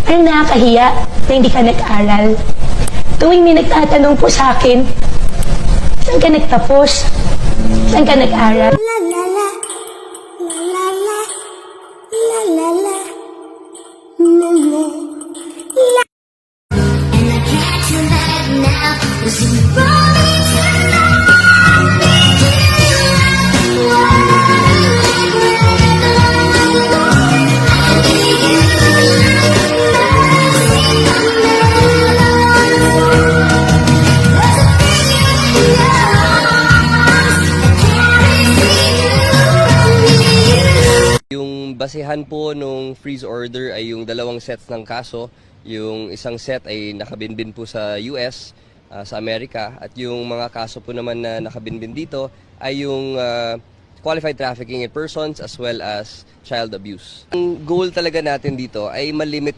Parang nakakahiya na hindi ka nag-aral. Tuwing may nagtatanong po sa akin, saan ka nagtapos? Saan ka nag-aral? La la la, la la la, la la la, la la. And I can't turn back now, 'cause you brought me to Yung basehan po nung freeze order ay yung dalawang sets ng kaso. Yung isang set ay nakabinbin po sa US, sa Amerika, at yung mga kaso po naman na nakabinbin dito ay yung qualified trafficking in persons as well as child abuse. Ang goal talaga natin dito ay malimit